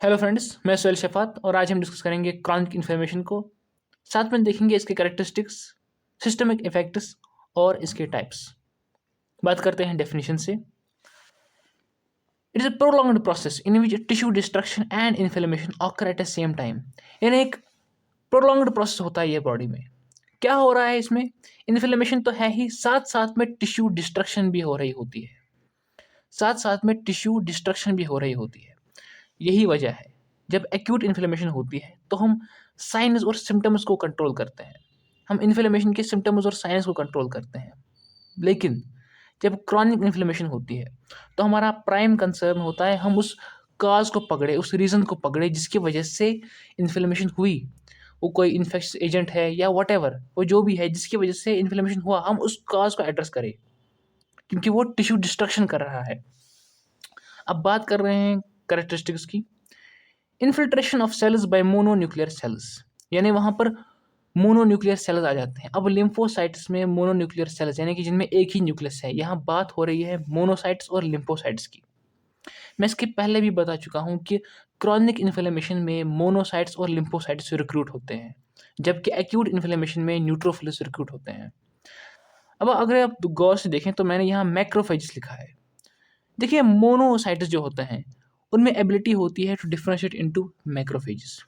Hello friends, मैं सुहेल शफात और आज हम डिस्कस करेंगे क्रॉनिक इन्फ्लेमेशन को। साथ में देखेंगे इसके कैरेक्टरिस्टिक्स, सिस्टमिक इफेक्ट्स और इसके टाइप्स। बात करते हैं डेफिनेशन से। It is a prolonged process in which tissue destruction and inflammation occur at the same time. यानी एक प्रोलॉन्ग्ड प्रोसेस होता है ये बॉडी में। क्या हो रहा है इसमें? इन्फ्लेमेशन तो है ही, साथ साथ में टिश्यू डिस्ट्रक्शन भी हो रही होती है। साथ साथ में टिश्यू डिस्ट्रक्शन भी हो रही होती है। यही वजह है जब एक्यूट इन्फ्लेमेशन होती है तो हम साइंस और सिम्टम्स को कंट्रोल करते हैं। हम इन्फ्लेमेशन के सिम्टम्स और साइंस को कंट्रोल करते हैं। लेकिन जब क्रॉनिक इन्फ्लेमेशन होती है तो हमारा प्राइम कंसर्न होता है हम उस काज को पकड़े, उस रीज़न को पकड़े जिसकी वजह से इन्फ्लेमेशन हुई। वो कोई इन्फेक्श एजेंट है या वट वो जो भी है जिसकी वजह से इन्फ्लेमेशन हुआ, हम उस काज को एड्रेस करें क्योंकि वो टिश्यू डिस्ट्रक्शन कर रहा है। अब बात कर रहे हैं करेक्टरिस्टिक्स की। Infiltration of cells by mononuclear cells, यानी वहाँ पर मोनोन्यूक्लियर सेल्स आ जाते हैं। अब लिम्फोसाइट्स में मोनोन्यूक्लियर सेल्स यानी कि जिनमें एक ही न्यूक्लियस है, यहाँ बात हो रही है मोनोसाइट्स और लिम्फोसाइट्स की। मैं इसके पहले भी बता चुका हूँ कि क्रॉनिक इन्फ्लेमेशन में मोनोसाइट्स और लिम्फोसाइट्स रिक्रूट होते हैं, जबकि एक्यूट इन्फ्लेमेशन में न्यूट्रोफिल्स रिक्रूट होते हैं। अब अगर आप गौर से देखें तो मैंने यहाँ मैक्रोफेजेस लिखा है। देखिए, मोनोसाइट्स जो होते हैं उनमें एबिलिटी होती है टू डिफरेंशिएट इनटू मैक्रोफेजेस।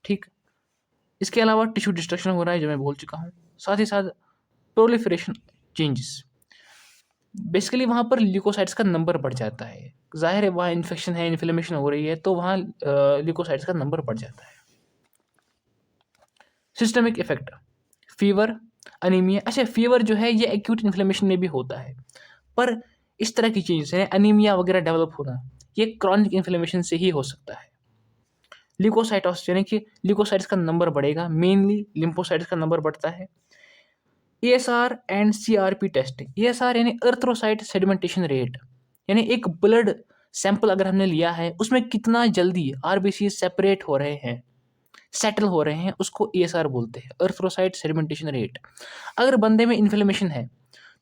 ठीक। इसके अलावा टिश्यू डिस्ट्रक्शन हो रहा है जो मैं बोल चुका हूँ। साथ ही साथ प्रोलिफरेशन चेंजेस, बेसिकली वहाँ पर ल्यूकोसाइट्स का नंबर बढ़ जाता है। ज़ाहिर है वहाँ इन्फेक्शन है, इन्फ्लेमेशन हो रही है तो वहाँ ल्यूकोसाइट्स का नंबर बढ़ जाता है। Systemic effect, fever, anaemia. अच्छा, फीवर जो है ये एक्यूट इन्फ्लेमेशन में भी होता है, पर इस तरह की चीज़ें हैं, अनीमिया वगैरह डेवलप होना, ये क्रॉनिक इन्फ्लेमेशन से ही हो सकता है। ल्यूकोसाइटोसिस यानी कि ल्यूकोसाइट्स का नंबर बढ़ेगा, मेनली लिम्फोसाइट्स का नंबर बढ़ता है। ESR and CRP test. ESR यानी एरिथ्रोसाइट सेडिमेंटेशन रेट, यानी एक ब्लड सैंपल अगर हमने लिया है उसमें कितना जल्दी आरबीसी सेपरेट हो रहे हैं, सेटल हो रहे हैं, उसको एएसआर बोलते हैं, एरिथ्रोसाइट सेडिमेंटेशन रेट। अगर बंदे में इन्फ्लेमेशन है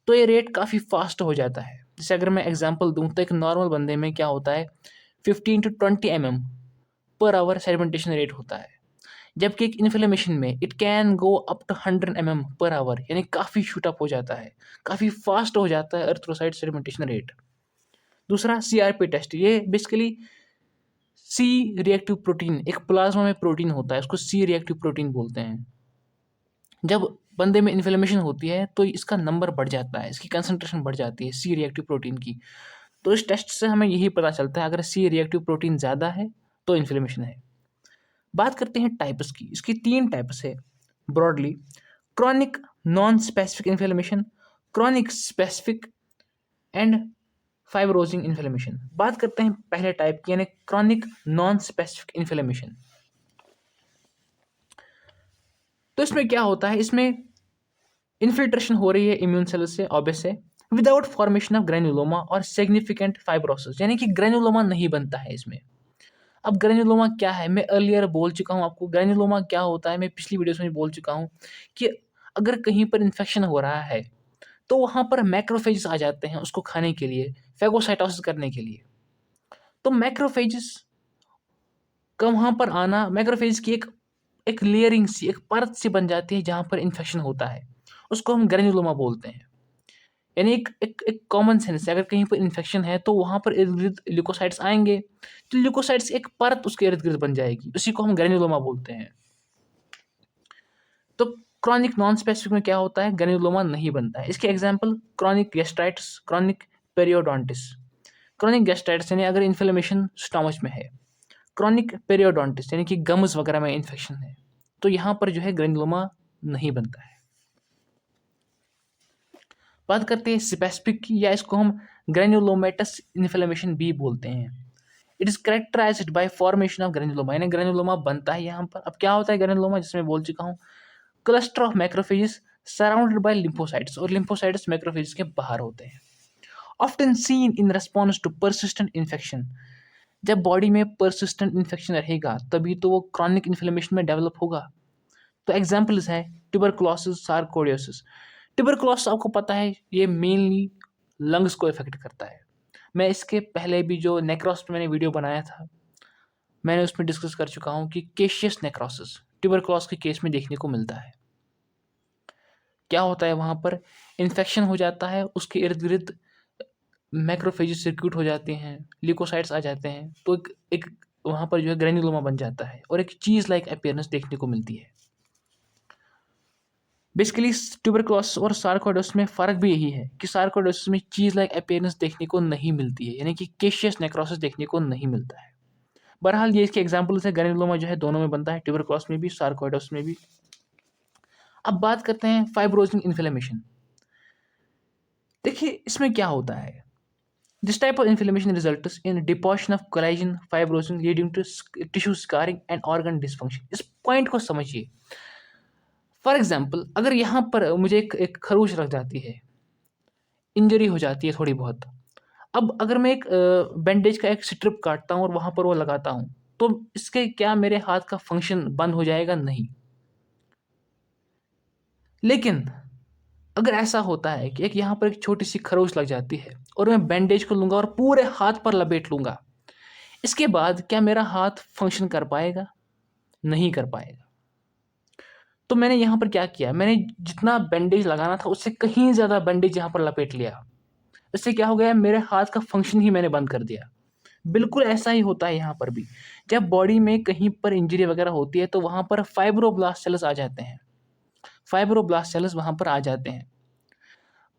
तो ये रेट काफ़ी फास्ट हो जाता है। जैसे अगर मैं एग्जांपल दूं तो एक नॉर्मल बंदे में क्या होता है, 15 to 20 per hour sedimentation rate होता है, जबकि एक इन्फ्लेमेशन में it can go up to 100 per our, यानी काफ़ी शूट अप हो जाता है, काफ़ी फास्ट हो जाता है एरिथ्रोसाइट सेडिमेंटेशन रेट। दूसरा सीआरपी टेस्ट, ये बेसिकली सी रिएक्टिव प्रोटीन, एक प्लाज्मा में प्रोटीन होता है, उसको सी रिएक्टिव प्रोटीन बोलते हैं। जब बंदे में इन्फ्लेमेशन होती है तो इसका नंबर बढ़ जाता है, इसकी कंसंट्रेशन बढ़ जाती है सी रिएक्टिव प्रोटीन की। तो इस टेस्ट से हमें यही पता चलता है अगर सी रिएक्टिव प्रोटीन ज़्यादा है तो इन्फ्लेमेशन है। बात करते हैं टाइप्स की। इसकी 3 टाइप्स है broadly. Chronic non specific inflammation, chronic specific and फाइब्रोजिंग inflammation. बात करते हैं पहले टाइप की, यानी क्रॉनिक नॉन स्पेसिफिक इन्फ्लेमेशन। तो इसमें क्या होता है, इसमें इन्फिल्ट्रेशन हो रही है इम्यून सेल से, ऑब्वियस है, विदाउट फॉर्मेशन ऑफ ग्रेन्युलोमा और सिग्निफिकेंट फाइब्रोसिस, यानी कि ग्रेन्युलोमा नहीं बनता है इसमें। अब ग्रेन्युलोमा क्या है, मैं अर्लियर बोल चुका हूँ आपको ग्रेन्युलोमा क्या होता है, मैं पिछली वीडियोस में बोल चुका हूँ कि अगर कहीं पर इन्फेक्शन हो रहा है तो वहाँ पर मैक्रोफेजेस आ जाते हैं उसको खाने के लिए, फेगोसाइटोसिस करने के लिए। तो मैक्रोफेजेस का वहाँ पर आना, मैक्रोफेज की एक एक लेयरिंग सी, एक परत सी बन जाती है जहाँ पर इन्फेक्शन होता है, उसको हम ग्रेन्युलोमा बोलते हैं। यानी एक एक एक कॉमन सेंस है, अगर कहीं पर इन्फेक्शन है तो वहाँ पर इर्द-गिर्द ल्यूकोसाइट्स आएँगे, तो ल्यूकोसाइट्स एक परत उसके इर्द-गिर्द बन जाएगी, उसी को हम ग्रेन्युलोमा बोलते हैं। तो क्रॉनिक नॉन स्पेसिफिक में क्या होता है, ग्रेन्युलोमा नहीं बनता है। इसके example chronic gastritis, chronic periodontitis. Chronic gastritis यानी अगर इन्फ्लेमेशन स्टमच में है, क्रॉनिक पेरियोडोंटिस यानी कि गम्स वगैरह में इन्फेक्शन है, तो यहाँ पर जो है ग्रेन्युलोमा नहीं बनता है। बात करते हैं स्पेसिफिक की, या इसको हम ग्रेन्युलोमेटस इन्फ्लेमेशन भी बोलते हैं। It is characterized by formation of granuloma, यानी ग्रेन्युलोमा बनता है यहाँ पर। अब क्या होता है ग्रेन्युलोमा, जिसमें बोल चुका हूँ, cluster of macrophages surrounded by lymphocytes, और लिम्फोसाइट्स मैक्रोफेजेस के बाहर होते हैं। Often seen in response to persistent infection, जब बॉडी में परसिस्टेंट इन्फेक्शन रहेगा तभी तो वो क्रॉनिक इन्फ्लेमेशन में डेवलप होगा। तो एग्जाम्पल्स हैं ट्यूबरकुलोसिस, सार्कोइडोसिस। ट्यूबरकुलोसिस आपको पता है ये मेनली लंग्स को इफेक्ट करता है। मैं इसके पहले भी जो नेक्रोस पे मैंने वीडियो बनाया था, मैंने उसमें डिस्कस कर चुका हूँ कि केशियस नेक्रोसिस ट्यूबरक्लोसिस के केस में देखने को मिलता है। क्या होता है वहाँ पर, इन्फेक्शन हो जाता है, उसके इर्द गिर्द मैक्रोफेजेस सर्क्यूट हो जाते हैं, ल्यूकोसाइट्स आ जाते हैं, तो एक वहाँ पर जो है ग्रेन्युलोमा बन जाता है और एक चीज़ लाइक अपीयरेंस देखने को मिलती है। बेसिकली ट्यूबरक्लोसिस और सार्कोइडोसिस में फ़र्क भी यही है कि सार्कोइडोसिस में चीज़ लाइक अपीयरेंस देखने को नहीं मिलती है, यानी कि केशियस नेक्रोसिस देखने को नहीं मिलता है। बहरहाल ये इसके एग्जाम्पल्स है, ग्रेन्युलोमा जो है दोनों में बनता है, ट्यूबरक्लोसिस में भी, सार्कोइडोसिस में भी। अब बात करते हैं फाइब्रोजिंग इन्फ्लेमेशन। देखिए इसमें क्या होता है, this type of inflammation results in deposition of collagen fibrosis leading to tissue scarring and organ dysfunction. इस पॉइंट को समझिए। फॉर एग्जाम्पल, अगर यहाँ पर मुझे एक खरोच लग जाती है, इंजरी हो जाती है थोड़ी बहुत, अब अगर मैं एक बैंडेज का एक स्ट्रिप काटता हूँ और वहाँ पर वो लगाता हूँ, तो इसके क्या मेरे हाथ का फंक्शन बंद हो जाएगा? नहीं। लेकिन अगर ऐसा होता है कि एक यहाँ पर एक छोटी सी खरोच लग जाती है और मैं बैंडेज को लूँगा और पूरे हाथ पर लपेट लूँगा, इसके बाद क्या मेरा हाथ फंक्शन कर पाएगा? नहीं कर पाएगा। तो मैंने यहाँ पर क्या किया, मैंने जितना बैंडेज लगाना था उससे कहीं ज़्यादा बैंडेज यहाँ पर लपेट लिया। इससे क्या हो गया, मेरे हाथ का फंक्शन ही मैंने बंद कर दिया। बिल्कुल ऐसा ही होता है यहाँ पर भी। जब बॉडी में कहीं पर इंजरी वगैरह होती है तो वहाँ पर फाइब्रोब्लास्ट सेल्स आ जाते हैं। फाइब्रोब्लास्ट सेल्स वहाँ पर आ जाते हैं।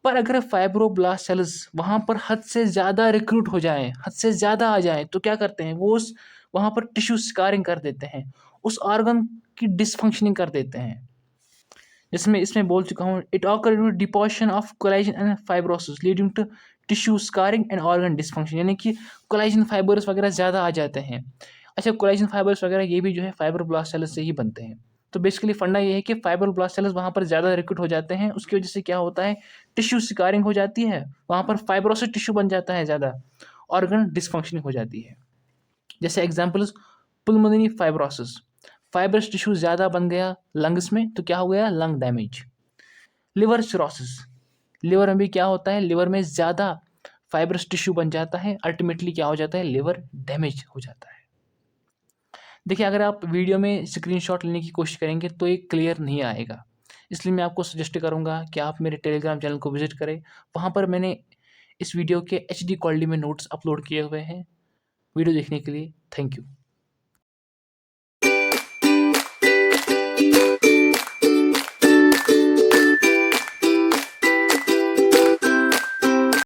पर अगर फाइब्रोब्लास्ट सेल्स वहाँ पर हद से ज़्यादा रिक्रूट हो जाएँ, हद से ज़्यादा आ जाएँ, तो क्या करते हैं वो, उस वहाँ पर टिश्यू स्कारिंग कर देते हैं, उस ऑर्गन की डिसफंक्शनिंग कर देते हैं। जिसमें इसमें बोल चुका हूँ, it occur due to deposition of collagen and fibrosis leading to tissue scarring and organ dysfunction, यानी कि कोलेजन फाइबर्स वगैरह ज़्यादा आ जाते हैं। अच्छा, कोलेजन फाइबर्स वगैरह ये भी जो है फाइब्रोब्लास्ट सेल्स से ही बनते हैं। तो बेसिकली फंडा ये है कि फाइब्रोब्लास्ट सेल्स वहाँ पर ज़्यादा रिक्रूट हो जाते हैं, उसकी वजह से क्या होता है, टिश्यू स्कारिंग हो जाती है, वहाँ पर फाइब्रोसिस टिश्यू बन जाता है ज़्यादा, ऑर्गन डिसफंक्शनिंग हो जाती है। जैसे एग्जाम्पल्स, पुल्मोनरी फाइब्रोसिस, फाइब्रस टिश्यू ज़्यादा बन गया लंग्स में तो क्या हो गया, lung damage. Liver cirrhosis, liver में भी क्या होता है, लिवर में ज़्यादा फाइब्रस टिश्यू बन जाता है, अल्टीमेटली क्या हो जाता है, लिवर डैमेज हो जाता है। देखिए अगर आप वीडियो में स्क्रीनशॉट लेने की कोशिश करेंगे तो ये क्लियर नहीं आएगा, इसलिए मैं आपको सजेस्ट करूँगा कि आप मेरे टेलीग्राम चैनल को विजिट करें। वहाँ पर मैंने इस वीडियो के HD क्वालिटी में नोट्स अपलोड किए हुए हैं। वीडियो देखने के लिए थैंक यू।